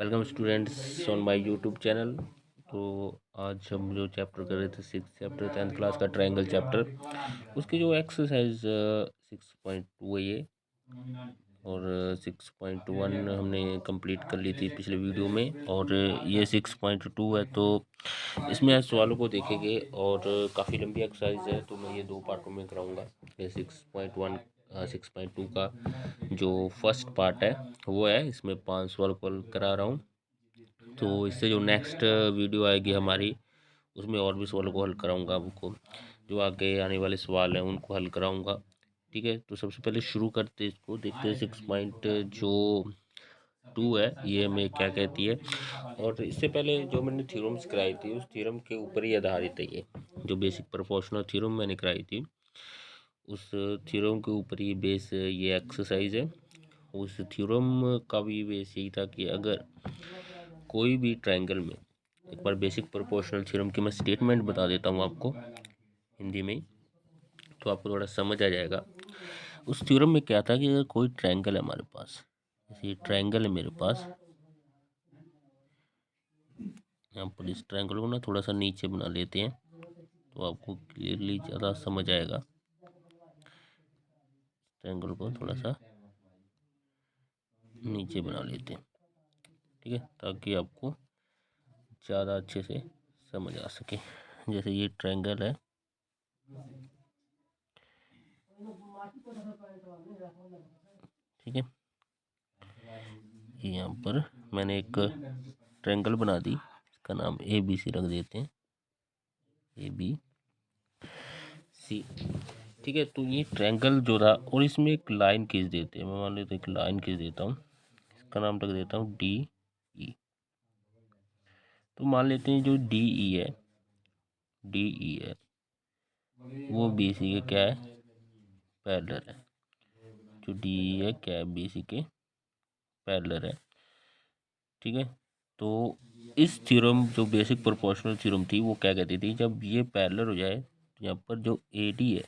Welcome students on my YouTube channel. तो आज हम जो चैप्टर कर रहे थे 6th चैप्टर 10th क्लास का ट्रायंगल चैप्टर, उसकी जो एक्सरसाइज 6.2 है ये, और 6.1 हमने कंप्लीट कर ली थी पिछले वीडियो में, और ये 6.2 है। तो इसमें आज सवालों को देखेंगे और काफ़ी लंबी एक्सरसाइज है, तो मैं ये दो पार्टों में कराऊंगा। ये 6.1 6.2 का जो फर्स्ट पार्ट है वो है, इसमें 5 सवाल को करा रहा हूँ। तो इससे जो नेक्स्ट वीडियो आएगी हमारी, उसमें और भी सवालों को हल कराऊंगा आपको, जो आगे आने वाले सवाल हैं उनको हल कराऊंगा। ठीक है, तो सबसे पहले शुरू करते हैं, इसको देखते हैं 6.2 है ये हमें क्या कहती है। और इससे पहले जो मैंने थ्योरम्स कराई थी, उस थ्योरम के ऊपर ही आधारित है ये, जो बेसिक प्रोपोर्शनल थ्योरम मैंने कराई थी, उस थ्योरम के ऊपर ही बेस ये एक्सरसाइज है। उस थ्योरम का भी बेस यही था कि अगर कोई भी ट्रायंगल में, एक बार बेसिक प्रोपोर्शनल थ्योरम की मैं स्टेटमेंट बता देता हूँ आपको हिंदी में, तो आपको थोड़ा समझ आ जाएगा। उस थ्योरम में क्या था कि अगर कोई ट्रायंगल है हमारे पास, जैसे ये ट्रायंगल है मेरे पास, यहाँ पर इस ट्रायंगल को ना थोड़ा सा नीचे बना लेते हैं तो आपको क्लियरली ज़्यादा समझ आएगा। ट्रायंगल को थोड़ा सा नीचे बना लेते हैं, ठीक है, ताकि आपको ज़्यादा अच्छे से समझ आ सके। जैसे ये ट्रायंगल है, ठीक है, यहाँ पर मैंने एक ट्रायंगल बना दी, इसका नाम ABC रख देते हैं, ABC। ठीक है, तो ये ट्रायंगल जो था, और इसमें एक लाइन खींच देते हैं, मैं मान लेता हूँ एक लाइन खींच देता हूँ, इसका नाम रख देता हूँ DE। तो मान लेते हैं जो DE है वो BC के क्या है, पैरेलल है। जो DE है क्या है, BC के पैरेलल है। ठीक है, तो इस थ्योरम, जो बेसिक प्रोपोर्शनल थ्योरम थी, वो क्या कहती थी, जब ये पैरेलल हो जाए तो यहाँ पर जो AD है,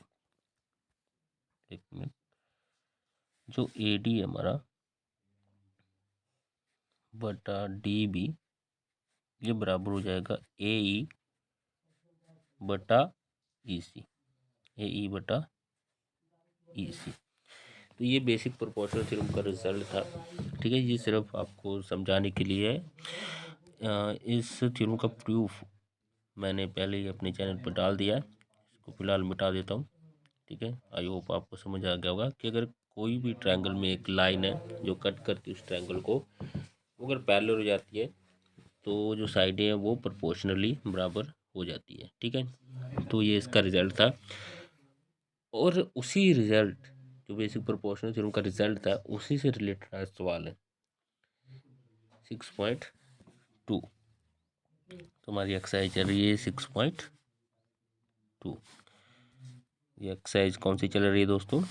एक मिनट, जो AD है हमारा बटा DB, ये बराबर हो जाएगा AE बटा EC, AE बटा EC। तो ये बेसिक प्रोपोर्शनल थ्योरम का रिजल्ट था। ठीक है, ये सिर्फ आपको समझाने के लिए है। इस थ्योरम का प्रूफ मैंने पहले ही अपने चैनल पर डाल दिया है, इसको फिलहाल मिटा देता हूँ। ठीक है, आई होप आपको समझ आ गया होगा कि अगर कोई भी ट्रायंगल में एक लाइन है जो कट करती है उस ट्रायंगल को, वो अगर पैरेलल हो जाती है तो जो साइडें हैं वो प्रोपोर्शनली बराबर हो जाती है। ठीक है, तो ये इसका रिजल्ट था, और उसी रिजल्ट, जो बेसिक प्रोपोर्शनल थ्योरम का रिजल्ट था, उसी से रिलेटेड आज सवाल है 6.2। तो हमारी एक्सरसाइज चल रही है 6.2। ये एक्सरसाइज कौन सी चल रही है दोस्तों,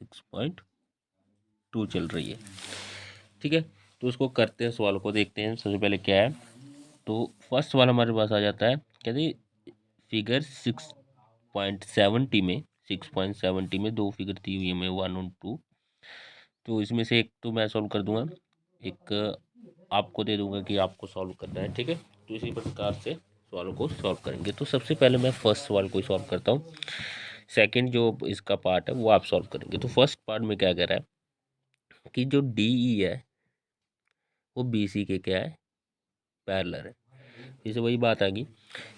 6.2 चल रही है। ठीक है, तो उसको करते हैं, सवाल को देखते हैं। सबसे पहले क्या है, तो फर्स्ट सवाल हमारे पास आ जाता है, कहते फिगर 6.70 में दो फिगर दी हुई है हमें 1 और 2। तो इसमें से एक तो मैं सॉल्व कर दूंगा, एक आपको दे दूंगा कि आपको सॉल्व करना है। ठीक है, तो इसी प्रकार से सवालों को सॉल्व करेंगे। तो सबसे पहले मैं फर्स्ट सवाल को सॉल्व करता हूँ, सेकंड जो इसका पार्ट है वो आप सॉल्व करेंगे। तो फर्स्ट पार्ट में क्या कह रहा है कि जो DE है वो BC के क्या है, पैरेलल है। इसे वही बात आ गई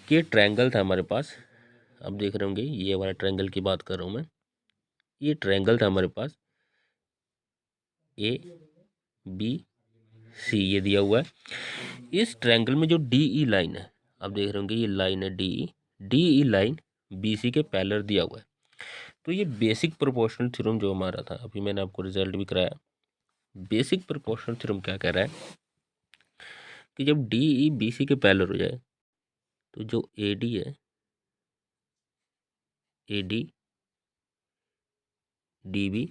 कि ये ट्रायंगल था हमारे पास, अब देख रहे होंगे ये हमारा ट्रायंगल की बात कर रहा हूँ मैं, ये ट्रायंगल था हमारे पास ABC, ये दिया हुआ है। इस ट्रायंगल में जो DE लाइन है, आप देख रहे होंगे ये लाइन है DE लाइन BC के पैरेलल दिया हुआ है। तो ये बेसिक प्रोपोर्शनल थ्योरम जो हमारा था, अभी मैंने आपको रिजल्ट भी कराया। बेसिक प्रोपोर्शनल थ्योरम क्या कह रहा है कि जब DE BC के पैरेलल हो जाए तो जो AD है, AD DB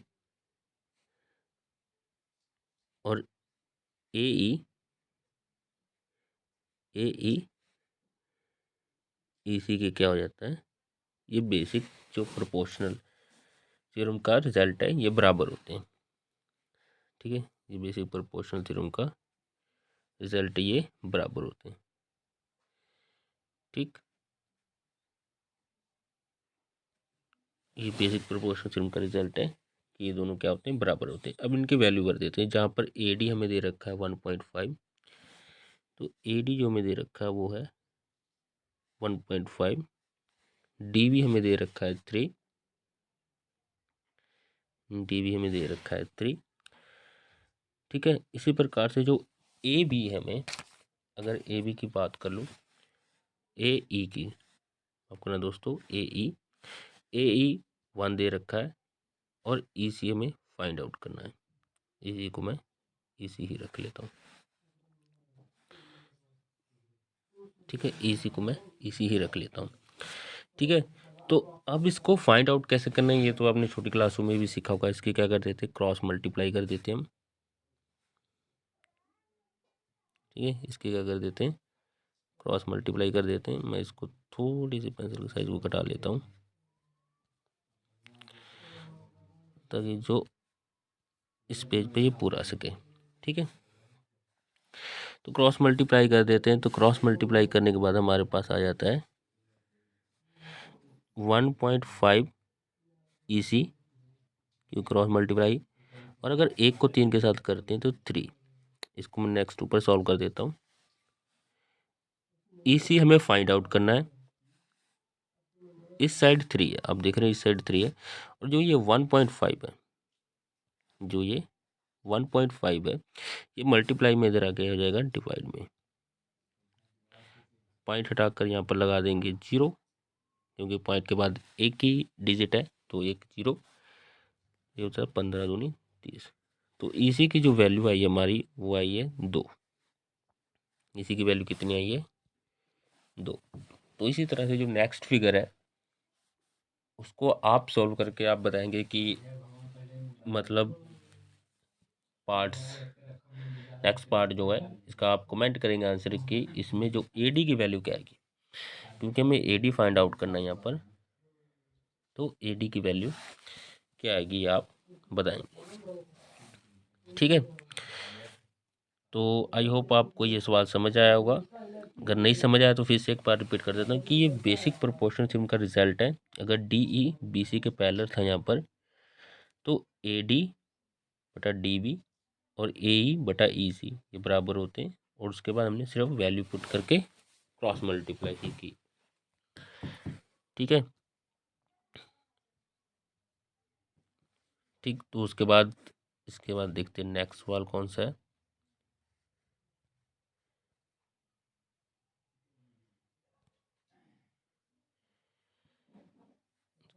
और AE EC के क्या हो जाता है, ये बेसिक जो प्रोपोर्शनल थ्योरम का रिजल्ट है, ये बराबर होते हैं। ठीक है, ये बेसिक प्रोपोर्शनल थ्योरम का रिजल्ट ये बराबर होते हैं। ठीक, ये बेसिक प्रोपोर्शनल थ्योरम का रिजल्ट है कि ये दोनों क्या होते हैं, बराबर होते हैं। अब इनके वैल्यू कर देते हैं। जहाँ पर ए डी हमें दे रखा है 1.5, तो ए डी जो हमें दे रखा है वो है 1.5, डी भी हमें दे रखा है 3, डी भी हमें दे रखा है 3। ठीक है, इसी प्रकार से जो ए बी है, हमें अगर ए बी की बात कर लूँ, ए ई की आपको ना दोस्तों, ए ई 1 दे रखा है और ई सी हमें फाइंड आउट करना है। ए सी को मैं ई सी ही रख लेता हूँ। ठीक है, ए सी को मैं ई सी ही रख लेता हूँ। ठीक है, तो अब इसको फाइंड आउट कैसे करना है, ये तो आपने छोटी क्लासों में भी सीखा होगा। इसकी क्या कर देते हैं, क्रॉस मल्टीप्लाई कर देते हैं हम। ठीक है, इसके क्या कर देते हैं, क्रॉस मल्टीप्लाई कर देते हैं। मैं इसको थोड़ी सी पेंसिल की साइज को घटा लेता हूँ ताकि जो इस पेज पे ये पूरा आ सके। ठीक है, तो क्रॉस मल्टीप्लाई कर देते हैं। तो क्रॉस मल्टीप्लाई करने के बाद हमारे पास आ जाता है 1.5 ई सी, क्योंकि क्रॉस मल्टीप्लाई, और अगर एक को 3 के साथ करते हैं तो 3। इसको मैं नेक्स्ट ऊपर सॉल्व कर देता हूँ। ई सी हमें फाइंड आउट करना है। इस साइड 3 है, आप देख रहे हैं इस साइड 3 है, और जो ये 1.5 है, जो ये 1.5 है, ये मल्टीप्लाई में इधर आके हो जाएगा डिवाइड में। पॉइंट हटाकर यहाँ पर लगा देंगे 0, क्योंकि पॉइंट के बाद एक ही डिजिट है, तो एक 0, ये होता है 15 दूनी 30। तो इसी की जो वैल्यू आई है हमारी, वो आई है 2। इसी की वैल्यू कितनी आई है, 2। तो इसी तरह से जो नेक्स्ट फिगर है उसको आप सॉल्व करके आप बताएंगे कि मतलब पार्ट्स, नेक्स्ट पार्ट जो है इसका आप कमेंट करेंगे आंसर कि इसमें जो ए डी की वैल्यू क्या आएगी, क्योंकि हमें ए डी फाइंड आउट करना है यहाँ पर। तो ए डी की वैल्यू क्या आएगी आप बताएंगे। ठीक है, तो आई होप आपको ये सवाल समझ आया होगा। अगर नहीं समझ आया तो फिर से एक बार रिपीट कर देता हूँ कि ये बेसिक प्रोपोर्शनल थ्योरम का रिजल्ट है। अगर डी ई बी सी के पैरेलल था यहाँ पर, तो ए डी बटा डी बी और ए ई बटा ई सी ये बराबर होते हैं। और उसके बाद हमने सिर्फ वैल्यू पुट करके क्रॉस मल्टीप्लाई ही की। ठीक है, ठीक, तो उसके बाद इसके बाद देखते हैं नेक्स्ट सवाल कौन सा है।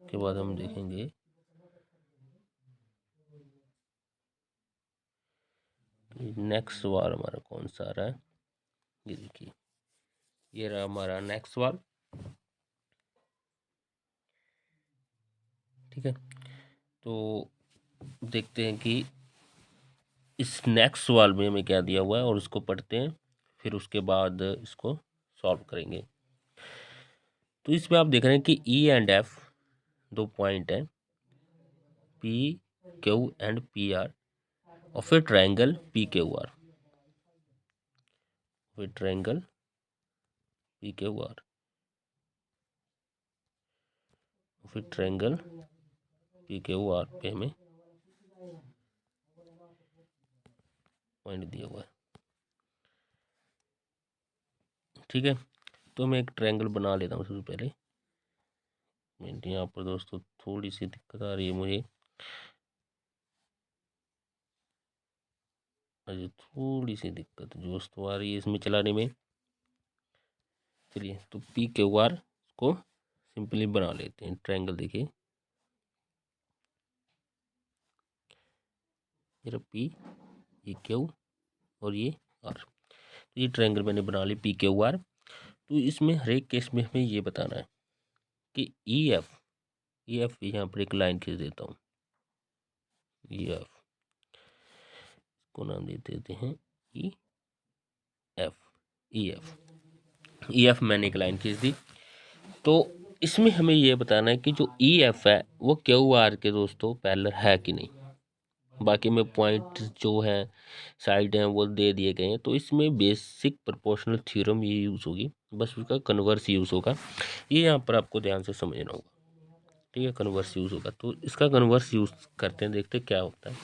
उसके बाद हम देखेंगे नेक्स्ट सवाल हमारा कौन सा आ रहा है। ये देखिए, ये रहा हमारा नेक्स्ट सवाल। ठीक है, तो देखते हैं कि इस नेक्स्ट सवाल में हमें क्या दिया हुआ है और उसको पढ़ते हैं, फिर उसके बाद इसको सॉल्व करेंगे। तो इसमें आप देख रहे हैं कि ई एंड एफ 2 पॉइंट हैं, P Q and P R of A triangle P Q R, triangle P Q R, फिर ट्रायंगल पी क्यू आर पे हमें पॉइंट दिया हुआ है। ठीक है, तो मैं एक ट्रायंगल बना लेता हूँ सबसे पहले। यहाँ पर दोस्तों थोड़ी सी दिक्कत आ रही है मुझे, अरे थोड़ी सी दिक्कत दोस्तों आ रही है इसमें चलाने में। चलिए, तो पी क्यू आर को सिंपली बना लेते हैं ट्रायंगल। देखिए, मेरा पी, ये क्यू और ये आर, तो ये ट्रायंगल मैंने बना ली पी क्यू आर। तो इसमें हर एक केस में हमें ये बताना है कि ई एफ यहाँ पर एक लाइन खींच देता हूँ, ई एफ को नाम दे देते हैं ई एफ। ई एफ मैंने एक लाइन खींच दी। तो इसमें हमें ये बताना है कि जो ई एफ है वो क्यू आर के दोस्तों पैरेलल है कि नहीं। बाकी में पॉइंट जो है साइड हैं वो दे दिए गए हैं। तो इसमें बेसिक प्रोपोर्शनल थ्योरम ये यूज़ होगी, बस उसका कन्वर्स यूज़ होगा। ये यहाँ पर आपको ध्यान से समझना होगा, ठीक है। कन्वर्स यूज़ होगा, तो इसका कन्वर्स यूज़ करते हैं, देखते क्या होता है।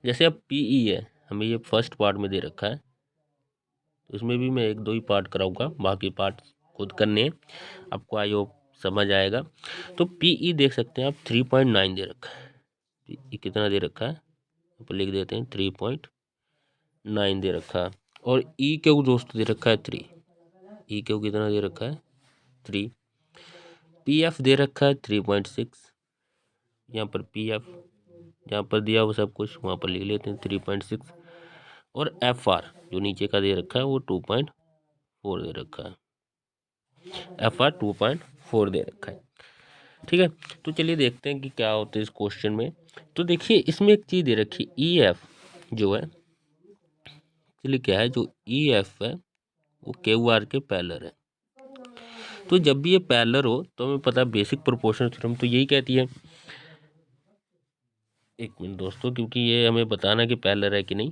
जैसे अब पीई है, हमें ये फर्स्ट पार्ट में दे रखा है, तो इसमें भी मैं 1-2 ही पार्ट कराऊंगा, बाकी पार्ट खुद करने हैं, आपको आई होप समझ आएगा। तो पीई देख सकते हैं आप 3.9 दे रखा है। पीई कितना दे रखा है, तो लिख देते हैं 3.9 दे रखा है। और ई क्यू दोस्तों दे रखा है 3। ई क्यू कितना दे रखा है 3। पी एफ दे रखा है 3.6। यहाँ पर पी एफ जहाँ पर दिया वो सब कुछ वहाँ पर लिख लेते हैं 3.6। और एफ आर जो नीचे का दे रखा है वो 2.4 दे रखा है। एफ आर 2.4 दे रखा है, ठीक है। तो चलिए देखते हैं कि क्या होता है इस क्वेश्चन में। तो देखिए इसमें एक चीज़ दे रखी है, ई एफ जो है, चलिए क्या है, जो ई एफ है वो क्यू आर के पैरेलल है। तो जब भी ये पैरेलल हो तो हमें पता है बेसिक प्रोपोर्शनल थ्योरम तो यही कहती है। एक मिनट दोस्तों, क्योंकि ये हमें बताना कि पैरेलल है कि नहीं।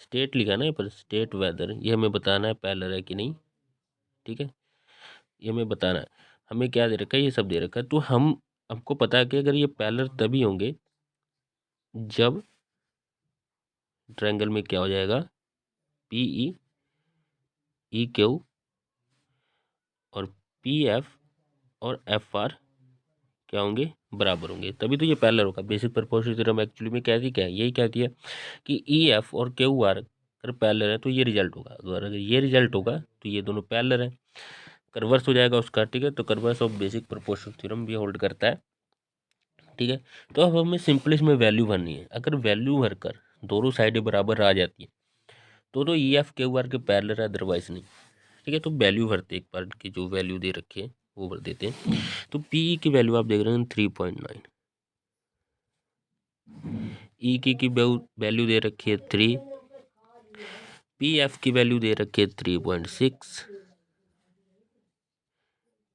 स्टेट लिखा ना यहाँ पर, स्टेट वेदर, ये हमें बताना है पैरेलल है कि नहीं, ठीक है। ये हमें बताना है, हमें क्या दे रखा है, ये सब दे रखा है। तो हमको पता है कि अगर ये पैरेलल तभी होंगे जब ट्रायंगल में क्या हो जाएगा, पी ई, ई क्यू और पी एफ और एफ आर क्या होंगे, बराबर होंगे, तभी तो ये पैरेलल होगा। बेसिक प्रोपोर्शनल थ्योरम एक्चुअली में कहती क्या है, यही कहती है कि ई एफ और क्यू आर अगर पैरेलल है तो ये रिजल्ट होगा, अगर ये रिजल्ट होगा तो ये दोनों पैरेलल है, कन्वर्स हो जाएगा उसका, ठीक है। तो converse of basic proportional theorem भी होल्ड करता है, ठीक है। तो अब हमें सिंपल इसमें वैल्यू भरनी है। अगर वैल्यू भरकर दोनों साइडें बराबर आ जाती है तो ई एफ क्यू आर के पैरेलल है, अदरवाइज नहीं, ठीक है। तो वैल्यू भरते एक बार की जो वैल्यू दे रखी है वो भर देते हैं। तो पी की वैल्यू आप देख रहे हैं 3.9, ई की वैल्यू दे रखी है 3, पी एफ की वैल्यू दे रखी है 3.6,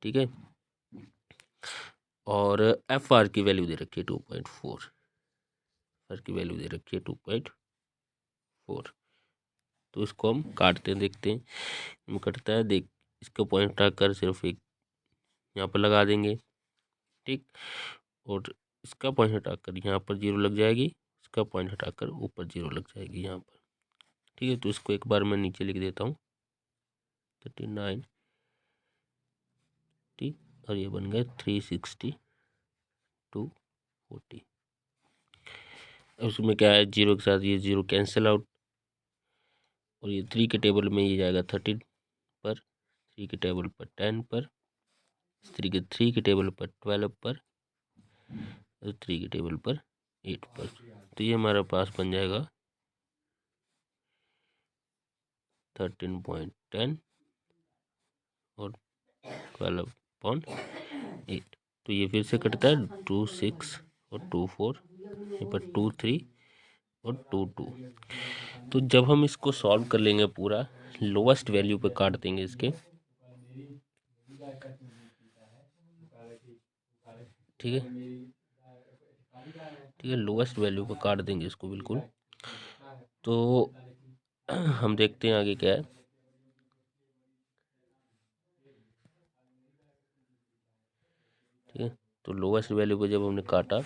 ठीक है। और एफ आर की वैल्यू दे रखी है 2.4, आर की वैल्यू दे रखी है 2.4। तो इसको हम काटते हैं, देखते हैं हम कटता है, देख इसका पॉइंट हटाकर सिर्फ एक यहाँ पर लगा देंगे, ठीक। और इसका पॉइंट हटाकर यहाँ पर 0 लग जाएगी, इसका पॉइंट हटाकर ऊपर 0 लग जाएगी यहाँ पर, ठीक है। तो इसको एक बार मैं नीचे लिख देता हूँ 39, ठीक। और ये बन गया 360 240। उसमें क्या है, 0 के साथ ये 0 कैंसिल आउट, और ये 3 के टेबल में ये जाएगा 13 पर, 3 के टेबल पर 10 पर, 3 के टेबल पर 12 पर, और 3 के टेबल पर 8 पर। तो ये हमारा पास बन जाएगा 13.10 और 12.8। तो ये फिर से कटता है 2 6 और 2 4, यहाँ पर 2 3 और 2 2। तो जब हम इसको सॉल्व कर लेंगे पूरा, लोवेस्ट वैल्यू पे काट देंगे इसके, ठीक है, ठीक है। लोवेस्ट वैल्यू पे काट देंगे इसको बिल्कुल। तो हम देखते हैं आगे क्या है, ठीक है। तो लोवेस्ट वैल्यू पे जब हमने काटा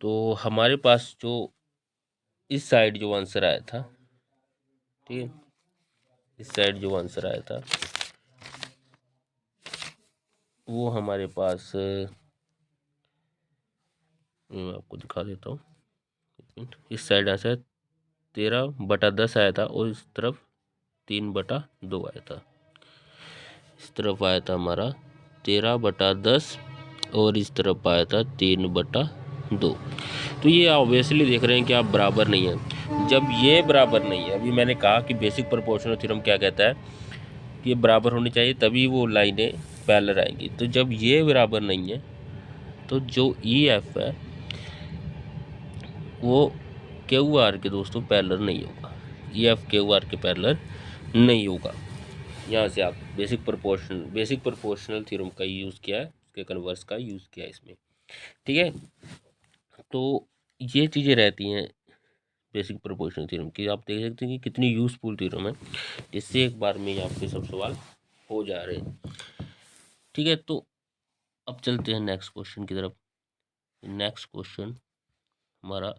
तो हमारे पास जो इस साइड जो आंसर आया था, ठीक है, इस साइड जो आंसर आया था वो हमारे पास, मैं आपको दिखा देता हूँ, इस साइड आंसर 13/10 आया था, और इस तरफ 3/2 आया था। इस तरफ आया था हमारा 13/10 और इस तरफ आया था 3/2। तो ये ऑब्वियसली देख रहे हैं कि आप बराबर नहीं है। जब ये बराबर नहीं है, अभी मैंने कहा कि बेसिक प्रोपोर्शनल थ्योरम क्या कहता है कि ये बराबर होनी चाहिए तभी वो लाइनें पैरेलल आएंगी। तो जब ये बराबर नहीं है तो जो ई एफ है वो क्यू आर के दोस्तों पैरेलल नहीं होगा, ई एफ क्यू आर के पैरेलल नहीं होगा। यहाँ से आप बेसिक प्रोपोर्शनल थ्योरम का यूज़ किया है, उसके कन्वर्स का यूज़ किया है इसमें, ठीक है। तो ये चीज़ें रहती हैं बेसिक प्रोपोर्शनल थ्योरम की। आप देख सकते हैं कि कितनी यूज़फुल थ्योरम है, इससे एक बार में ही आपके सब सवाल हो जा रहे हैं। ठीक है, तो अब चलते हैं नेक्स्ट क्वेश्चन की तरफ। नेक्स्ट क्वेश्चन हमारा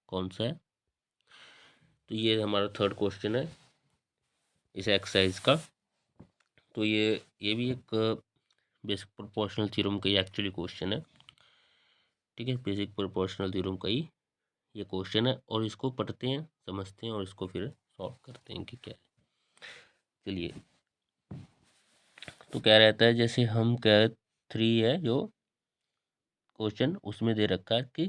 कौन सा है? तो ये हमारा थर्ड क्वेश्चन है इस एक्सरसाइज का। तो ये भी एक बेसिक प्रोपोर्शनल थ्योरम का ही एक्चुअली क्वेश्चन है। ठीक है, बेसिक प्रोपोर्शनल थ्योरम का ही ये क्वेश्चन है, और इसको पढ़ते हैं, समझते हैं, और इसको फिर सॉल्व करते हैं कि क्या है। चलिए, तो क्या रहता है, जैसे हम क्या 3 है जो क्वेश्चन, उसमें दे रखा है कि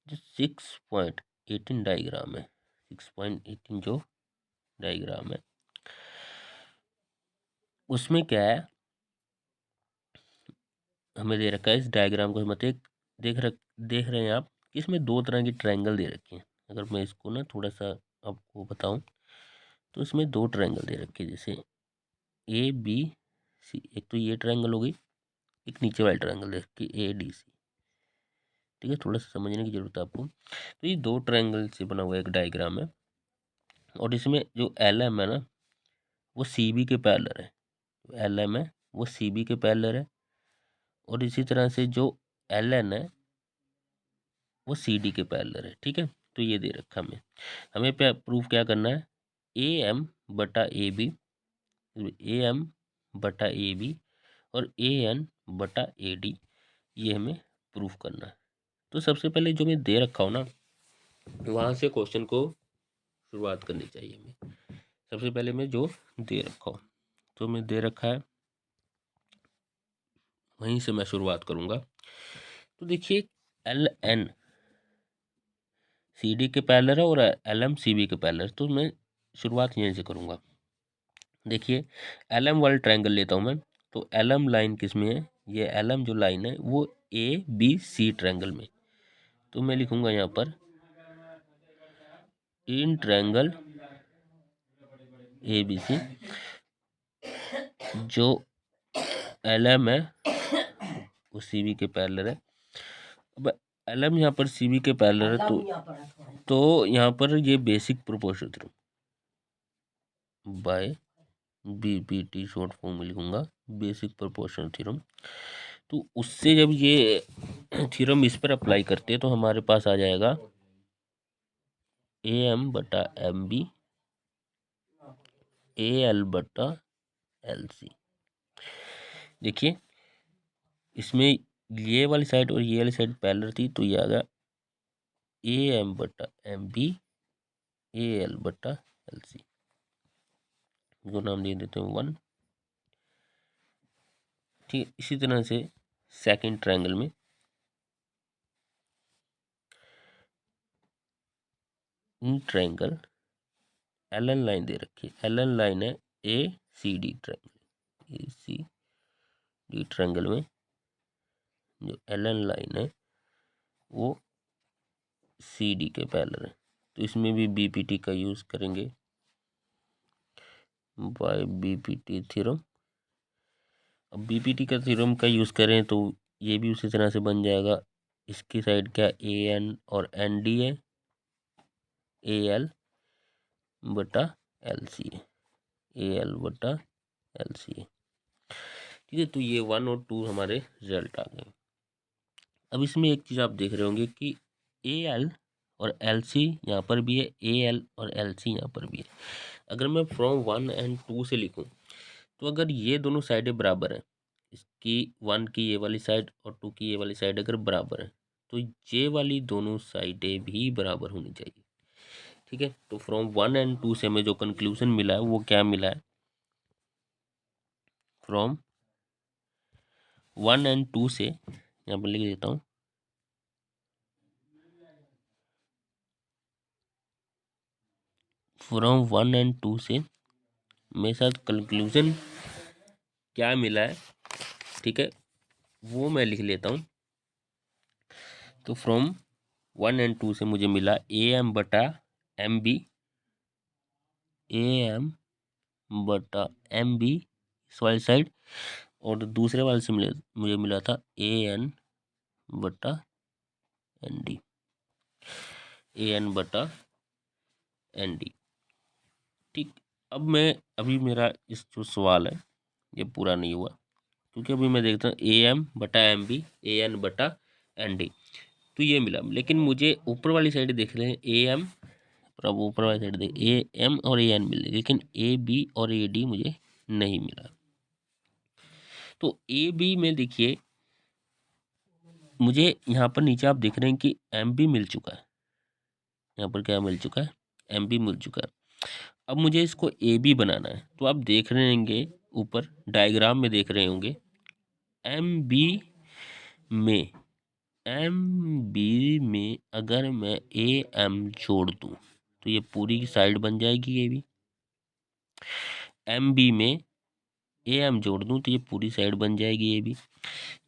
जो 6.18 डायग्राम है, 6.18 जो डायग्राम है उसमें क्या है, हमें दे रखा है इस डायग्राम को मतलब देख रहे हैं आप कि इसमें 2 तरह की ट्रायंगल दे रखी हैं। अगर मैं इसको ना थोड़ा सा आपको बताऊं, तो इसमें 2 ट्रायंगल दे रखे हैं, जैसे ए बी सी। एक तो ये ट्रायंगल हो गई, एक नीचे वाली ट्रायंगल दे रखी ए डी सी। ठीक है, थोड़ा सा समझने की जरूरत है आपको। तो ये 2 ट्रायंगल से बना हुआ एक डायग्राम है, और इसमें जो एल एम है ना, वो सी बी के पैरेलल है। एल एम है वो सी बी के पैरेलल है, और इसी तरह से जो एल एन है वो सी डी के पैरेलल है। ठीक है, तो ये दे रखा हमें प्रूफ क्या करना है, ए एम बटा ए बी, ए एम बटा ए बी और ए एन बटा ए डी, ये हमें प्रूफ करना है। तो सबसे पहले जो मैं दे रखा हूँ ना, वहाँ से क्वेश्चन को शुरुआत करनी चाहिए हमें। सबसे पहले मैं जो दे रखा हूँ, तो मैं दे रखा है वहीं से मैं शुरुआत करूँगा। तो देखिए, एल एन सी डी के पैरेलल है और एल एम सी बी के पैरेलल, तो मैं शुरुआत यहीं से करूँगा। देखिए, एल एम वाला ट्रायंगल लेता हूँ मैं, तो एल एम लाइन किस में है, ये एल एम जो लाइन है वो ए बी सी ट्रायंगल में। तो मैं लिखूँगा यहाँ पर in triangle A B C जो एल एम है वो सी बी के पैरेलल है। अब एल एम यहाँ पर सी बी के पैरेलल है, तो यहाँ पर ये basic proportional theorem by BPT short form में लिखूंगा, बेसिक प्रोपोर्शनल थ्योरम। तो उससे जब ये थ्योरम इस पर अप्लाई करते हैं, तो हमारे पास आ जाएगा ए एम बटा एम बी ए एल बटा एल सी। देखिए, इसमें ये वाली साइड और ये वाली साइड पैरेलल थी, तो ये आ गया ए एम बटा एम बी ए एल बटा एल सी, जो नाम दे देते हैं 1। ठीक है, इसी तरह से सेकंड ट्रायंगल में इन ट्रायंगल एल एन लाइन दे रखी है, एल एन लाइन है A C D triangle, A C D triangle में जो एल एन लाइन है वो सी डी के पैरेलल है। तो इसमें भी बीपीटी का यूज़ करेंगे बाय बीपीटी थ्योरम। अब बीपीटी का थ्योरम का यूज़ करें तो ये भी उसी तरह से बन जाएगा। इसकी साइड क्या ए एन और एन डी है, ए एल बटा एल सी है, ए एल बटा एल सी है। ठीक है, तो ये 1 और 2 हमारे रिजल्ट आ गए। अब इसमें एक चीज़ आप देख रहे होंगे कि ए एल और एल सी यहाँ पर भी है, ए एल और एल सी यहाँ पर भी है। अगर मैं फ्रॉम 1 एंड 2 से लिखूं, तो अगर ये दोनों साइडें बराबर हैं, इसकी 1 की ये वाली साइड और 2 की ये वाली साइड अगर बराबर है, तो ये वाली दोनों साइडें भी बराबर होनी चाहिए। ठीक है, तो फ्रॉम 1 एंड 2 से हमें जो कंक्लूजन मिला है वो क्या मिला है, फ्रॉम 1 एंड 2 से यहाँ पर लिख देता हूँ, फ्रॉम 1 एंड 2 से मेरे साथ कंक्लूजन क्या मिला है, ठीक है, वो मैं लिख लेता हूँ। तो फ्रॉम 1 एंड 2 से मुझे मिला ए एम बटा एम बी, ए एम बटा एम बी इस वाली साइड, और दूसरे वाले से मुझे मिला था ए एन बटा एन डी। AN बटा ND। ठीक, अब मेरा इस जो सवाल है ये पूरा नहीं हुआ, क्योंकि अभी मैं देखता हूँ AM बटा MB, AN बटा ND, तो ये मिला। लेकिन मुझे ऊपर वाली साइड देख रहे हैं AM, और अब ऊपर वाली साइड देख AM और AN मिले, लेकिन AB और AD मुझे नहीं मिला। तो AB में देखिए मुझे यहाँ पर नीचे आप देख रहे हैं कि MB मिल चुका है, यहाँ पर क्या मिल चुका है, MB मिल चुका है। अब मुझे इसको AB बनाना है, तो आप देख रहे होंगे ऊपर डायग्राम में देख रहे होंगे MB में अगर मैं AM जोड़ दूं तो ये पूरी की साइड बन जाएगी AB। MB में AM जोड़ दूं तो ये पूरी साइड बन जाएगी AB।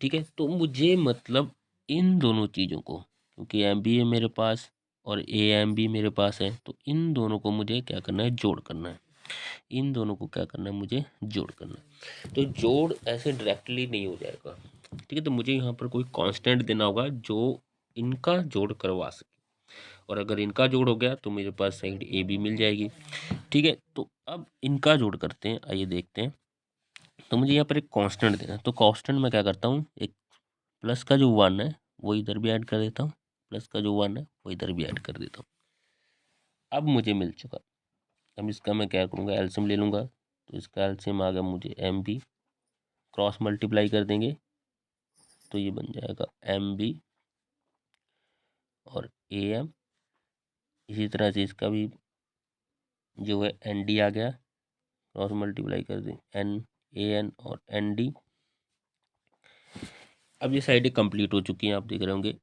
ठीक है, तो मुझे मतलब इन दोनों चीज़ों को, क्योंकि MB है मेरे पास और AM भी मेरे पास है, तो इन दोनों को मुझे क्या करना है, जोड़ करना है। इन दोनों को क्या करना है, मुझे जोड़ करना है। तो जोड़ ऐसे डायरेक्टली नहीं हो जाएगा, ठीक है, तो मुझे यहाँ पर कोई कांस्टेंट देना होगा जो इनका जोड़ करवा सके, और अगर इनका जोड़ हो गया तो मेरे पास साइड AB मिल जाएगी। ठीक है, तो अब इनका जोड़ करते हैं, आइए देखते हैं। तो मुझे यहाँ पर एक कांस्टेंट देना है, तो कांस्टेंट मैं क्या करता हूँ, एक प्लस का जो 1 है वो इधर भी ऐड कर देता हूँ, प्लस का जो 1 है वो इधर भी ऐड कर देता हूँ। अब मुझे मिल चुका। अब इसका मैं क्या करूँगा, एलसीएम ले लूँगा, तो इसका एलसीएम आ गया मुझे MB, क्रॉस मल्टीप्लाई कर देंगे तो ये बन जाएगा MB और AM। इसी तरह से इसका भी जो है ND आ गया, क्रॉस मल्टीप्लाई कर दें AN और ND। अब ये साइडें कंप्लीट हो चुकी हैं, आप देख रहे होंगे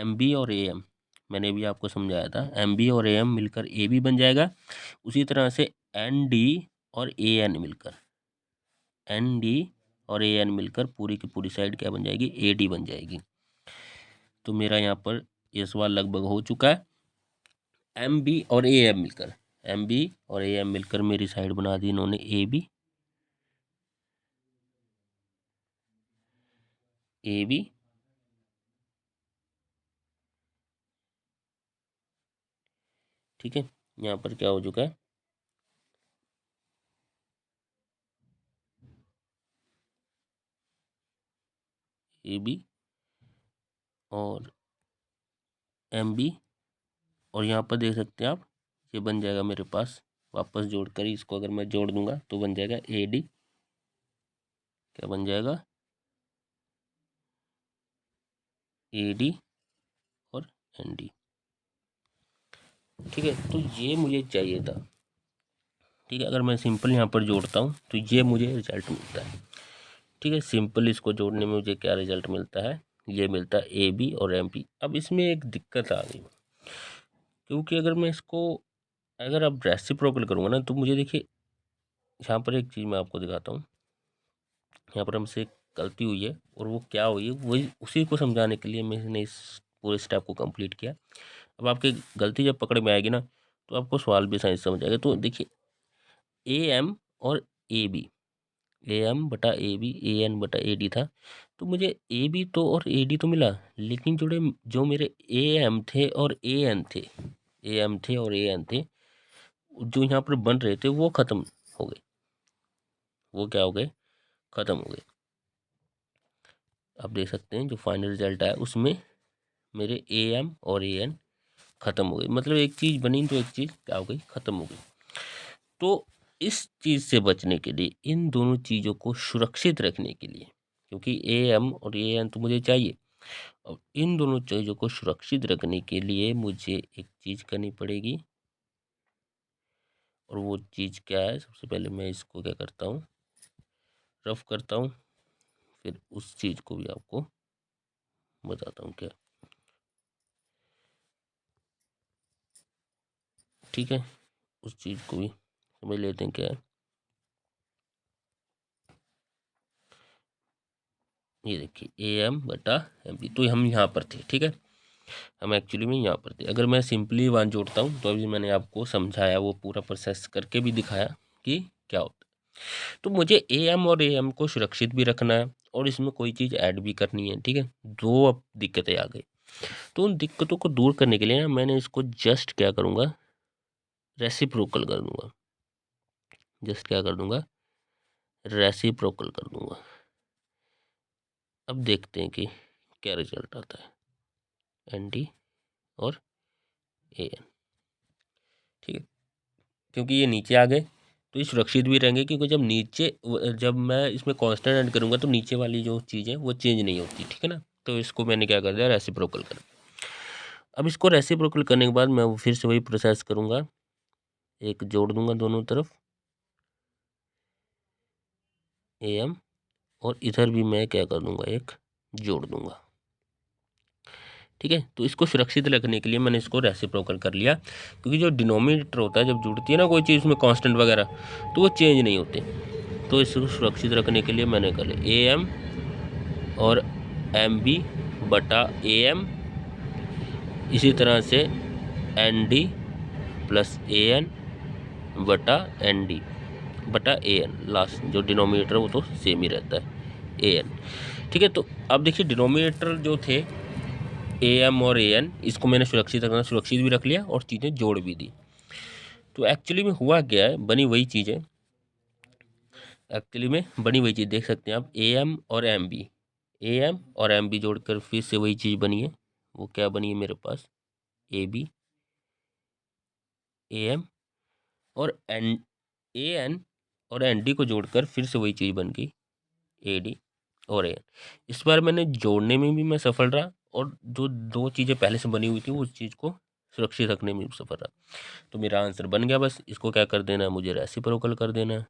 MB और AM, मैंने भी आपको समझाया था MB और AM मिलकर AB बन जाएगा। उसी तरह से ND और AN मिलकर पूरी की पूरी साइड क्या बन जाएगी, AD बन जाएगी। तो मेरा यहाँ पर ये सवाल लगभग हो चुका है। MB और AM मिलकर मेरी साइड बना दी इन्होंने AB। ठीक है, यहाँ पर क्या हो चुका है, AB और MB, और यहाँ पर देख सकते हैं आप ये बन जाएगा मेरे पास, वापस जोड़कर ही इसको अगर मैं जोड़ दूंगा तो बन जाएगा AD, क्या बन जाएगा, AD और ND। ठीक है, तो ये मुझे चाहिए था। ठीक है, अगर मैं सिंपल यहाँ पर जोड़ता हूँ तो ये मुझे रिजल्ट मिलता है। ठीक है, सिंपल इसको जोड़ने में मुझे क्या रिजल्ट मिलता है, ये मिलता है AB और MP। अब इसमें एक दिक्कत आ गई, क्योंकि अगर आप रेसिप्रोकल करूँगा ना, तो मुझे देखिए यहाँ पर एक चीज़ मैं आपको दिखाता हूँ। यहाँ पर हमसे एक गलती हुई है, और वो क्या हुई है वही उसी को समझाने के लिए मैंने इस पूरे स्टेप को कंप्लीट किया। अब आपकी गलती जब पकड़ में आएगी ना, तो आपको सवाल भी सही समझ आएगा। तो देखिए AM और AB, AM बटा AB, AN बटा AD था, तो मुझे AB तो और AD तो मिला, लेकिन जो मेरे AM थे और AN थे, जो यहाँ पर बन रहे थे वो ख़त्म हो गए, वो क्या हो गए, ख़त्म हो गए। आप देख सकते हैं जो फाइनल रिजल्ट आया उसमें मेरे AM और AN ख़त्म हो गई, मतलब एक चीज़ बनी तो एक चीज़ क्या हो गई, ख़त्म हो गई। तो इस चीज़ से बचने के लिए, इन दोनों चीज़ों को सुरक्षित रखने के लिए, क्योंकि AM और AN तो मुझे चाहिए, और इन दोनों चीज़ों को सुरक्षित रखने के लिए मुझे एक चीज़ करनी पड़ेगी, और वो चीज़ क्या है, सबसे पहले मैं इसको क्या करता हूँ, रफ करता हूँ, फिर उस चीज़ को भी आपको बताता हूँ क्या। ठीक है, उस चीज़ को भी समझ लेते हैं क्या है। ये देखिए AM बटा MB, तो हम यहाँ पर थे। ठीक है, हम एक्चुअली में यहाँ पर थे। अगर मैं सिंपली वन जोड़ता हूँ, तो अभी मैंने आपको समझाया, वो पूरा प्रोसेस करके भी दिखाया कि क्या होता है। तो मुझे AM और AM को सुरक्षित भी रखना है, और इसमें कोई चीज़ ऐड भी करनी है। ठीक है, दो अब दिक्कतें आ गई। तो उन दिक्कतों को दूर करने के लिए ना मैंने इसको जस्ट क्या करूँगा, रेसिप्रोकल कर दूंगा। जस्ट क्या कर दूंगा, रेसिप्रोकल कर दूंगा। अब देखते हैं कि क्या रिजल्ट आता है, एन डी और ए एन। ठीक है, क्योंकि ये नीचे आ गए तो ये सुरक्षित भी रहेंगे, क्योंकि जब मैं इसमें कांस्टेंट ऐड करूँगा तो नीचे वाली जो चीज़ है वो चेंज नहीं होती। ठीक है ना, तो इसको मैंने क्या कर दिया, रेसिप्रोकल कर। अब इसको रेसिप्रोकल करने के बाद मैं वो फिर से वही प्रोसेस करूँगा, एक जोड़ दूंगा दोनों तरफ ए एम, और इधर भी मैं क्या कर दूंगा, एक जोड़ दूंगा। ठीक है, तो इसको सुरक्षित रखने के लिए मैंने इसको रेसिप्रोकल कर लिया, क्योंकि जो डिनोमिनेटर होता है जब जुड़ती है ना कोई चीज़ में कांस्टेंट वगैरह, तो वो चेंज नहीं होते। तो इसको सुरक्षित रखने के लिए मैंने कर लिया ए एम और एम बी बटा ए एम, इसी तरह से N D plus A N बटा एन डी बटा ए एन, लास्ट जो डिनोमिनेटर वो तो सेम ही रहता है ए एन। ठीक है, तो अब देखिए डिनोमिनेटर जो थे ए एम और ए एन, इसको मैंने सुरक्षित भी रख लिया और चीज़ें जोड़ भी दी। तो एक्चुअली में हुआ क्या है, बनी वही चीज़ है, एक्चुअली में बनी वही चीज़, देख सकते हैं आप ए एम और एम बी, ए एम और एम बी जोड़कर फिर से वही चीज़ बनी है। वो क्या बनी है मेरे पास, ए बी ए एम और एन, ए एन और एन डी को जोड़कर फिर से वही चीज़ बन गई ए डी और ए एन। इस बार मैंने जोड़ने में भी मैं सफल रहा, और जो दो चीज़ें पहले से बनी हुई थी उस चीज़ को सुरक्षित रखने में भी सफल रहा। तो मेरा आंसर बन गया। बस इसको क्या कर देना है, मुझे रेसिप्रोकल कर देना है।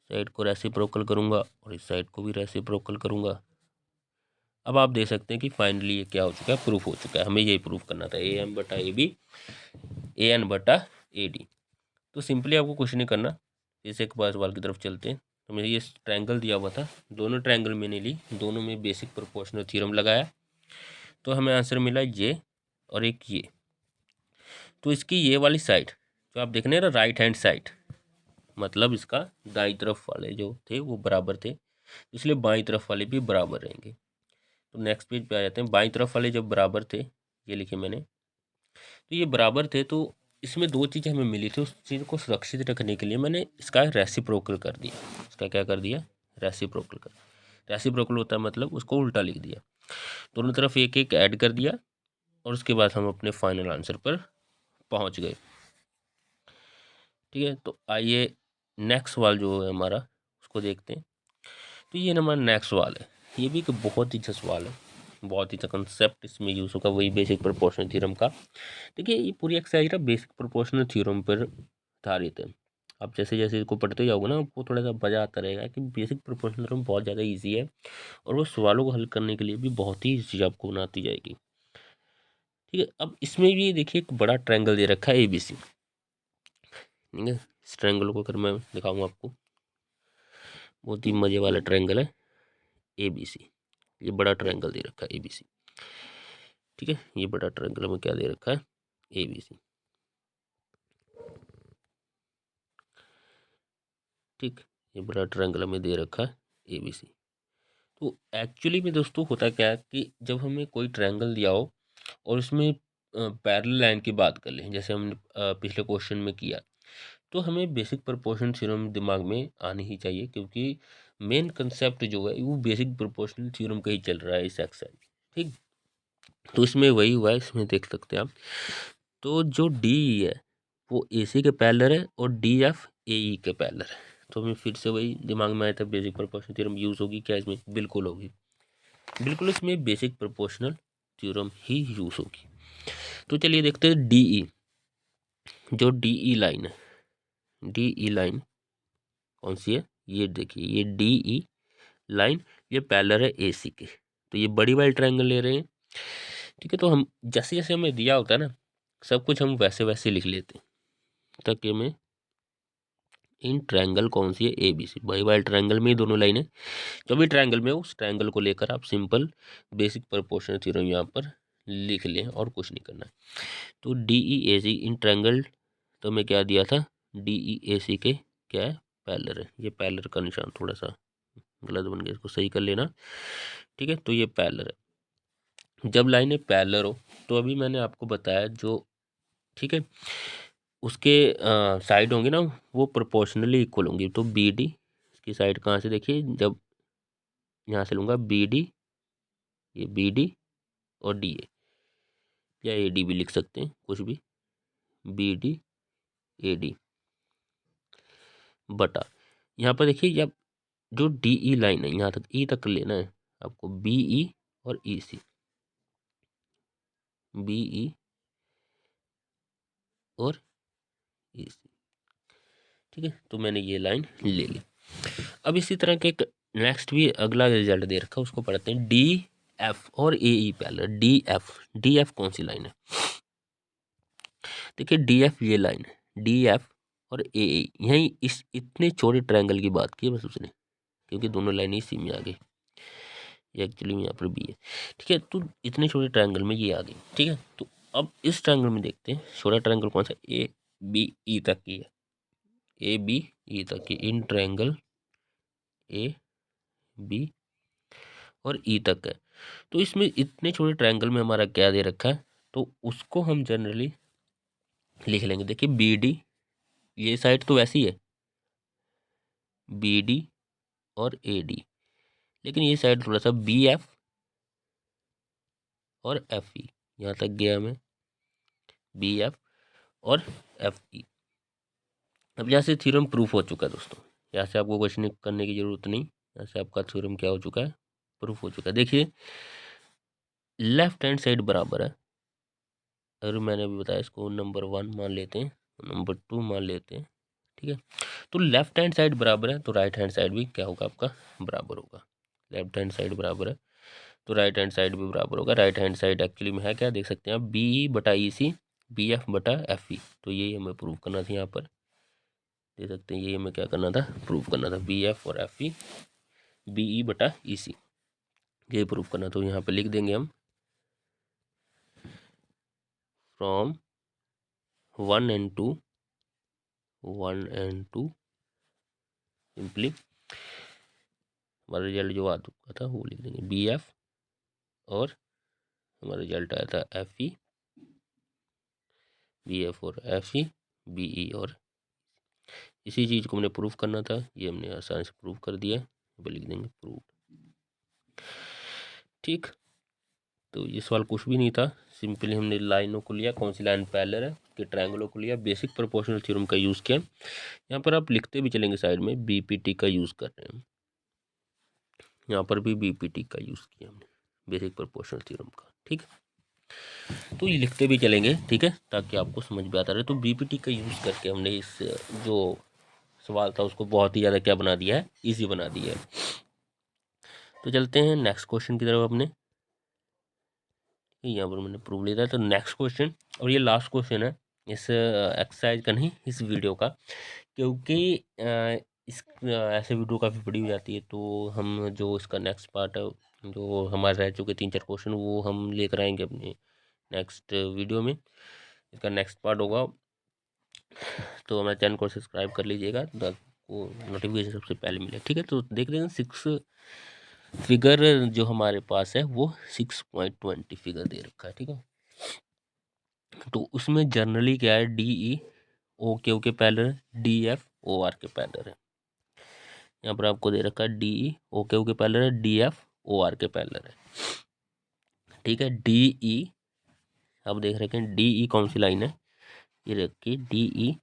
साइड को रेसिप्रोकल करूँगा और इस साइड को भी रेसिप्रोकल करूँगा। अब आप देख सकते हैं कि फाइनली ये क्या हो चुका है, प्रूफ हो चुका है। हमें यही प्रूफ करना था, ए एम बटा ए बी ए एन बटा ए डी। तो सिंपली आपको कुछ नहीं करना, इसे एक बार सवाल की तरफ चलते हैं। तो मुझे ये ट्रायंगल दिया हुआ था, दोनों ट्रायंगल मैंने ली, दोनों में बेसिक प्रोपोर्शनल थ्योरम लगाया, तो हमें आंसर मिला ये और एक ये। तो इसकी ये वाली साइड जो आप देख रहे हैं ना, राइट हैंड साइड, मतलब इसका दाईं तरफ वाले जो थे वो बराबर थे, इसलिए बाईं तरफ वाले भी बराबर रहेंगे। तो नेक्स्ट पेज पे आ जाते हैं। बाईं तरफ वाले जब बराबर थे, ये लिखे मैंने, तो ये बराबर थे, तो इसमें दो चीज़ें हमें मिली थी, उस चीज़ को सुरक्षित रखने के लिए मैंने इसका रेसिप्रोकल कर दिया। इसका क्या कर दिया, रेसिप्रोकल कर। रेसिप्रोकल होता है मतलब उसको उल्टा लिख दिया, दोनों तरफ एक एक ऐड कर दिया, और उसके बाद हम अपने फाइनल आंसर पर पहुंच गए। ठीक है, तो आइए नेक्स्ट सवाल जो है हमारा उसको देखते हैं। तो ये हमारा नेक्स्ट सवाल है, ये भी एक बहुत ही अच्छा सवाल है, बहुत ही अच्छा कंसेप्ट इसमें यूज़ होगा, वही बेसिक प्रोपोर्शनल थ्योरम का। देखिए ये पूरी एक्सरसाइज ना बेसिक प्रोपोर्शनल थ्योरम पर आधारित है। आप जैसे जैसे इसको पढ़ते जाओगे ना, आपको थोड़ा सा मजा आता रहेगा कि बेसिक प्रोपोर्शनल थ्योरम बहुत ज़्यादा इजी है, और वो सवालों को हल करने के लिए भी बहुत ही ईजी आपको बनाती जाएगी। ठीक है, अब इसमें भी देखिए एक बड़ा ट्रायंगल दे रखा है ए बी सी। ठीक है, इस ट्रायंगल को अगर मैं दिखाऊंगा आपको, बहुत ही मज़े वाला ट्रायंगल है ए बी सी। ये बड़ा ट्रायंगल दे रखा है ए बी सी। ठीक है, ये बड़ा ट्रायंगल में क्या दे रखा है, ए बी सी। ठीक, ये बड़ा ट्रायंगल में दे रखा है ए बी सी। तो एक्चुअली में दोस्तों होता क्या है कि जब हमें कोई ट्रायंगल दिया हो और उसमें पैरेलल लाइन की बात कर लें, जैसे हमने पिछले क्वेश्चन में किया, तो हमें बेसिक प्रोपोर्शन थ्योरम दिमाग में आनी ही चाहिए, क्योंकि मेन कंसेप्ट जो है वो बेसिक प्रोपोर्शनल थ्योरम का ही चल रहा है इस एक्सरसाइज। ठीक, तो इसमें वही हुआ है, इसमें देख सकते हैं आप। तो जो डी है वो ए सी के पैरेलल है और डी एफ ए ई के पैरेलल है। तो हमें फिर से वही दिमाग में आया था, बेसिक प्रोपोर्शनल थ्योरम यूज़ होगी क्या इसमें, बिल्कुल होगी, बिल्कुल इसमें बेसिक प्रोपोर्शनल थ्योरम ही यूज़ होगी। तो चलिए देखते हैं डी ई, जो डी ई लाइन है, डी ई लाइन कौन सी है, ये देखिए ये डी ई लाइन, ये पैरेलल है ए सी के, तो ये बड़ी वाली ट्रायंगल ले रहे हैं। ठीक है, तो हम जैसे जैसे हमें दिया होता है ना, सब कुछ हम वैसे वैसे लिख लेते हैं, ताकि हमें इन ट्रायंगल कौन सी है, ए बी सी, बड़ी वाली ट्रायंगल में ही दोनों लाइनें, जो भी ट्रायंगल में उस ट्रायंगल को लेकर आप सिंपल बेसिक प्रोपोर्शनल थ्योरम यहाँ पर लिख लें और कुछ नहीं करना। तो D E A C in triangle, तो मैं क्या दिया था, डी ई ए सी के क्या है, पैरेलल है। ये पैरेलल का निशान थोड़ा सा गलत बन गया, इसको सही कर लेना। ठीक है, तो ये पैरेलल है, जब लाइनें पैरेलल हो तो अभी मैंने आपको बताया जो, ठीक है, उसके साइड होंगे ना वो प्रोपोर्शनली इक्वल होंगी। तो बी डी की साइड कहाँ से, देखिए जब यहाँ से लूँगा बी डी, ये बी डी और डी ए, या ए डी भी लिख सकते हैं, कुछ भी, बी डी ए डी बटा, यहाँ पर देखिए जब जो डी ई लाइन है यहाँ तक ई तक लेना है आपको, बी ई और ई सी, बी ई और ई सी, ठीक है। तो मैंने ये लाइन ले ली। अब इसी तरह के एक नेक्स्ट भी अगला रिजल्ट दे रखा है, उसको पढ़ते हैं। डी एफ और ए ई पैरेलल, डी एफ कौन सी लाइन है, देखिए डी एफ ये लाइन है, डी एफ और ए ई, यही इस इतने छोटे ट्रायंगल की बात की है बस उसने, क्योंकि दोनों लाइन इसी में आ गई, ये एक्चुअली में यहाँ पर बी है, ठीक है। तो इतने छोटे ट्रायंगल में ये आ गई, ठीक है। तो अब इस ट्रायंगल में देखते हैं छोटा ट्रायंगल कौन सा, ए बी ई तक की है, ए बी ई तक की, इन ट्रायंगल ए बी और ई तक है। तो इसमें इतने छोटे ट्रायंगल में हमारा क्या दे रखा है, तो उसको हम जनरली लिख लेंगे। देखिए बी डी, ये साइड तो वैसी है बी डी और ए डी, लेकिन ये साइड थोड़ा सा बी एफ और एफ ई, यहाँ तक गया मैं, बी एफ और एफ ई। अब यहाँ से थ्योरम प्रूफ हो चुका है दोस्तों, यहाँ से आपको क्वेश्चन करने की जरूरत नहीं, यहाँ से आपका थ्योरम क्या हो चुका है, प्रूफ हो चुका है। देखिए लेफ्ट हैंड साइड बराबर है, अगर मैंने अभी बताया इसको नंबर 1 मान लेते हैं, नंबर 2 मान लेते हैं, ठीक है। तो लेफ्ट हैंड साइड बराबर है तो राइट हैंड साइड भी क्या होगा आपका, बराबर होगा। लेफ्ट हैंड साइड बराबर है तो राइट हैंड साइड भी बराबर होगा। राइट हैंड साइड एक्चुअली में है क्या, देख सकते हैं आप, बी ई बटा ई सी, बी एफ बटा एफ ई। तो यही हमें प्रूव करना था, यहाँ पर देख सकते हैं, यही हमें क्या करना था, प्रूव करना था, बी एफ और एफ ई, बी ई बटा ई सी, ये प्रूव करना। तो यहाँ पर लिख देंगे हम, फ्रॉम 1 and 2 सिंपली हमारा रिजल्ट जो आ चुका था वो लिख देंगे, बी एफ और हमारा रिजल्ट आया था एफ ई, बी एफ और एफ ई, बी ई, और इसी चीज़ को हमने प्रूफ करना था, ये हमने आसानी से प्रूफ कर दिया, लिख देंगे प्रूफ, ठीक। तो ये सवाल कुछ भी नहीं था, सिंपली हमने लाइनों को लिया, कौन सी लाइन पैरेलल है, कि ट्रायंगलों को लिया, बेसिक प्रोपोर्शनल थ्योरम का यूज़ किया। यहाँ पर आप लिखते भी चलेंगे साइड में, बीपीटी का यूज़ कर रहे हैं, यहाँ पर भी बीपीटी का यूज़ किया हमने, बेसिक प्रोपोर्शनल थ्योरम का, ठीक है। तो ये लिखते भी चलेंगे, ठीक है, ताकि आपको समझ में आता रहे। तो बीपीटी का यूज़ करके हमने इस जो सवाल था उसको बहुत ही ज़्यादा क्या बना दिया है, ईजी बना दिया है। तो चलते हैं नेक्स्ट क्वेश्चन की तरफ अपने, यहाँ पर मैंने प्रूव लिया था। तो नेक्स्ट क्वेश्चन, और ये लास्ट क्वेश्चन है इस एक्सरसाइज का, नहीं इस वीडियो का, क्योंकि इस ऐसे वीडियो काफ़ी बड़ी हो जाती है, तो हम जो इसका नेक्स्ट पार्ट है, जो हमारे रह चुके 3-4 क्वेश्चन, वो हम लेकर आएंगे अपने नेक्स्ट वीडियो में, इसका नेक्स्ट पार्ट होगा। तो हमारे चैनल को सब्सक्राइब कर लीजिएगा तो आपको नोटिफिकेशन सबसे पहले मिले, ठीक है। तो देख लेंगे 6 फिगर जो हमारे पास है वो 6.20 फिगर दे रखा है, ठीक है। तो उसमें जनरली क्या है, डी ई ओ के पैरेलल है, डी एफ ओ आर के पैरेलल है। यहाँ पर आपको दे रखा है डी ई ओ के पैरेलल है, डी एफ ओ आर के पैरेलल है, ठीक है। डी ई आप देख रहे हैं, डी ई कौन सी लाइन है, ये रखिए डी ई,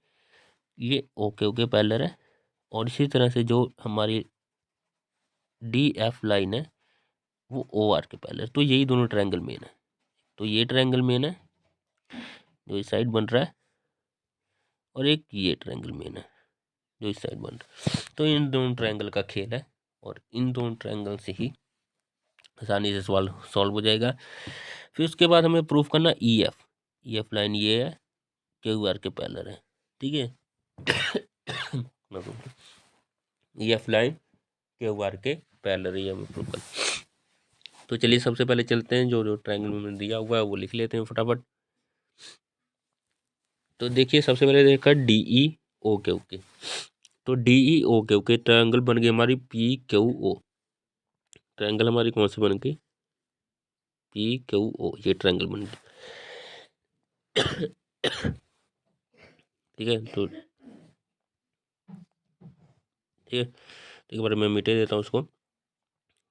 ये ओ के पैरेलल है, और इसी तरह से जो हमारी डी एफ लाइन है वो ओ आर के पैरेलल है। तो यही दोनों ट्रायंगल मेन है, तो ये ट्रायंगल मेन है जो इस साइड बन रहा है, और एक ये ट्रायंगल मेन है जो इस साइड बन रहा है। तो इन दोनों ट्रायंगल का खेल है, और इन दोनों ट्रायंगल से ही आसानी से सवाल सॉल्व हो जाएगा। फिर उसके बाद हमें प्रूफ करना ई एफ लाइन ये है, क्यू आर के पैरेलल है, ठीक है। E F line Q R के पैरेलल है, हमें प्रूफ करना। तो चलिए सबसे पहले चलते हैं, जो जो ट्रायंगल में दिया हुआ है वो लिख लेते हैं फटाफट। तो देखिए सबसे पहले देखा डी ई ओ के, तो डी ई ओ के ट्रायंगल बन गई हमारी पी क्यू ओ, ट्रायंगल हमारी कौन सी बन गई, PQO, ये ट्रायंगल बन गया। ठीक है, तो ठीक है, एक बार मैं मिटा देता हूँ उसको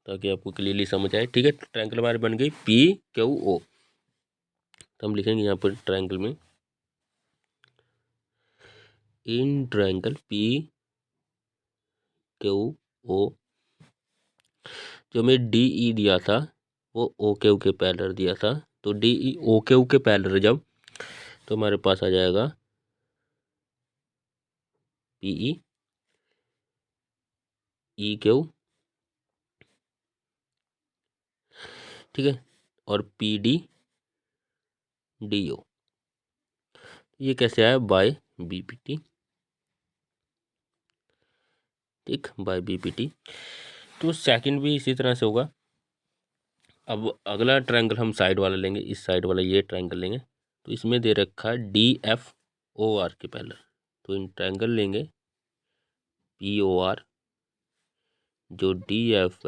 ताकि आपको क्लियरली समझ आए। ठीक है, तो ट्रायंगल हमारी बन गई PQO। तो हम लिखेंगे यहाँ पर ट्रायंगल में, इन ट्रायंगल PQO जो हमें DE दिया था वो OQ के पैरेलल दिया था। तो DE OQ के पैरेलल जब, तो हमारे पास आ जाएगा PE EQ, ठीक है, और PD DO। ये कैसे आया, बाय BPT। ठीक, बाय BPT। तो सेकंड भी इसी तरह से होगा। अब अगला ट्रायंगल हम साइड वाला लेंगे, इस साइड वाला ये ट्रायंगल लेंगे। तो इसमें दे रखा है DFOR के पैरेलल। तो इन ट्रायंगल लेंगे POR, जो DF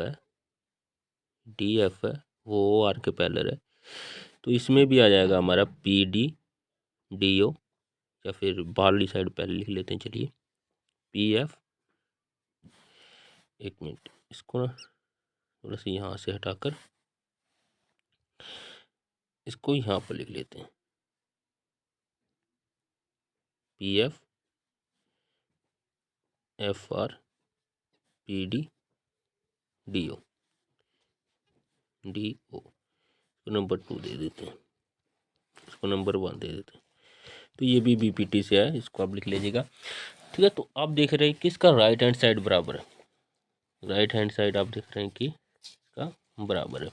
है वो OR के पैरेलल है। तो इसमें भी आ जाएगा हमारा PD DO, या फिर बाहरली साइड पहले लिख लेते हैं, चलिए PF। एक मिनट, इसको ना थोड़ा सा यहाँ से हटाकर इसको यहाँ पर लिख लेते हैं, PF FR PD DO DO। तो नंबर 2 दे देते हैं, इसको नंबर 1 दे देते हैं। तो ये भी BPT से है, इसको आप लिख लीजिएगा। ठीक है, तो आप देख रहे हैं कि इसका राइट हैंड साइड बराबर है। राइट हैंड साइड आप देख रहे हैं कि इसका बराबर है।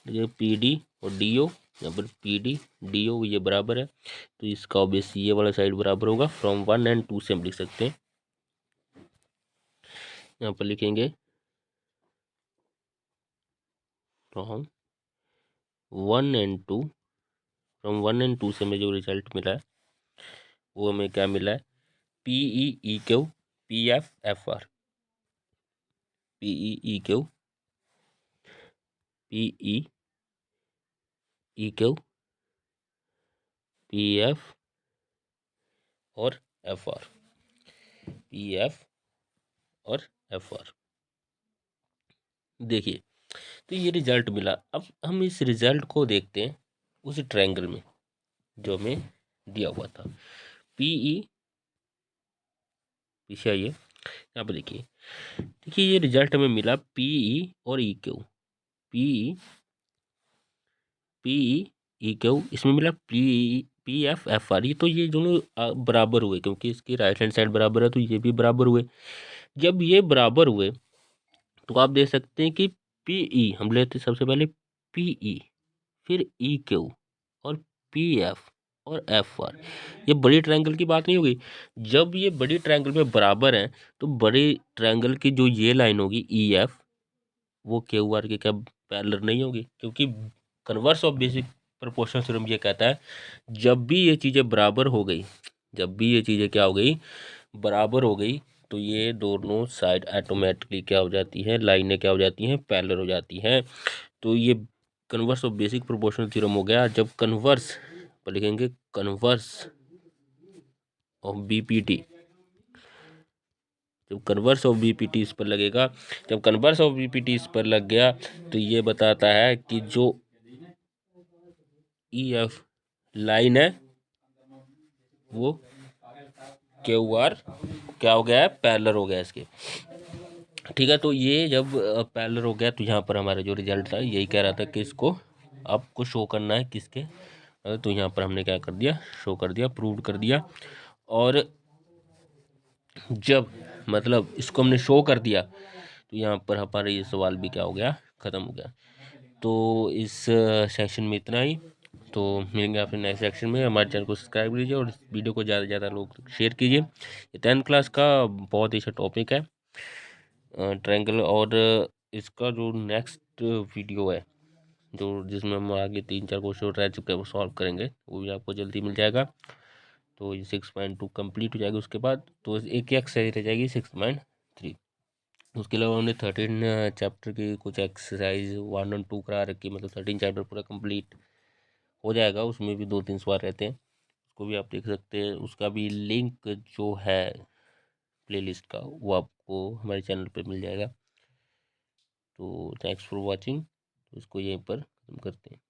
ये PD और DO, यहाँ पर PD DO ये बराबर है। तो इसका ऑब्वियसली ये वाला साइड बराबर होगा। फ्रॉम 1 एंड 2 से हम लिख सकते हैं, यहाँ पर लिखेंगे फ्रॉम 1 एंड 2। फ्रॉम 1 एंड 2 से हमें जो रिजल्ट मिला है वो हमें क्या मिला है, PE EQ PF FR। PE EQ PE EQ PF और FR, PF और FR। देखिए, तो ये रिजल्ट मिला। अब हम इस रिजल्ट को देखते हैं उस ट्रायंगल में जो हमें दिया हुआ था। PE, पीछे आइए, यहाँ पर देखिए, देखिए ये रिजल्ट हमें मिला PE और EQ। PE EQ इसमें मिला PF FR। ये तो ये दोनों बराबर हुए, क्योंकि इसकी राइट हैंड साइड बराबर है तो ये भी बराबर हुए। जब ये बराबर हुए तो आप देख सकते हैं कि PE हम लेते सबसे पहले PE, फिर EQ और PF और FR। ये बड़ी ट्रायंगल की बात नहीं होगी। जब ये बड़ी ट्रायंगल में बराबर हैं तो बड़े ट्रायंगल की जो ये लाइन होगी EF, वो QR के क्या पैरेलल नहीं होगी, क्योंकि converse of basic proportional theorem ये कहता है जब भी ये चीज़ें बराबर हो गई, जब भी ये चीज़ें क्या हो गई, बराबर हो गई, तो ये दोनों साइड ऑटोमेटिकली क्या हो जाती हैं, लाइनें क्या हो जाती हैं, पैरेलल हो जाती हैं। तो ये converse of basic proportional theorem हो गया। जब कन्वर्स पर लिखेंगे, कन्वर्स ऑफ BPT, जब कन्वर्स ऑफ BPT इस पर लगेगा, जब कन्वर्स ऑफ BPT इस पर लग गया तो ये बताता है कि जो EF लाइन है वो QR क्या हो गया है, पैरेलल हो गया इसके। ठीक है, तो ये जब पैरेलल हो गया तो यहाँ पर हमारा जो रिजल्ट था यही कह रहा था कि इसको आपको शो करना है किसके, तो यहाँ पर हमने क्या कर दिया, शो कर दिया, प्रूव कर दिया। और जब मतलब इसको हमने शो कर दिया तो यहाँ पर हमारा ये सवाल भी क्या हो गया, ख़त्म हो गया। तो इस सेक्शन में इतना ही। तो मिलेंगे आपसे नेक्स्ट सेक्शन में। हमारे चैनल को सब्सक्राइब कीजिए और इस वीडियो को ज़्यादा से ज़्यादा लोग शेयर कीजिए। ये 10th क्लास का बहुत ही अच्छा टॉपिक है ट्रायंगल। और इसका जो नेक्स्ट वीडियो है जो जिसमें हम आगे 3-4 क्वेश्चन रह चुके हैं वो सॉल्व करेंगे, वो भी आपको जल्दी मिल जाएगा। तो ये 6.2 कंप्लीट हो जाएगी। उसके बाद तो एक एक्सरसाइज रह जाएगी 6.3। उसके अलावा हमने 13 चैप्टर की कुछ एक्सरसाइज 1 और 2 करा रखी, मतलब 13 चैप्टर पूरा कंप्लीट हो जाएगा। उसमें भी 2-3 सवाल रहते हैं, उसको भी आप देख सकते हैं। उसका भी लिंक जो है प्लेलिस्ट का वो आपको हमारे चैनल पे मिल जाएगा। तो थैंक्स फॉर वॉचिंग। तो इसको यहीं पर खत्म करते हैं।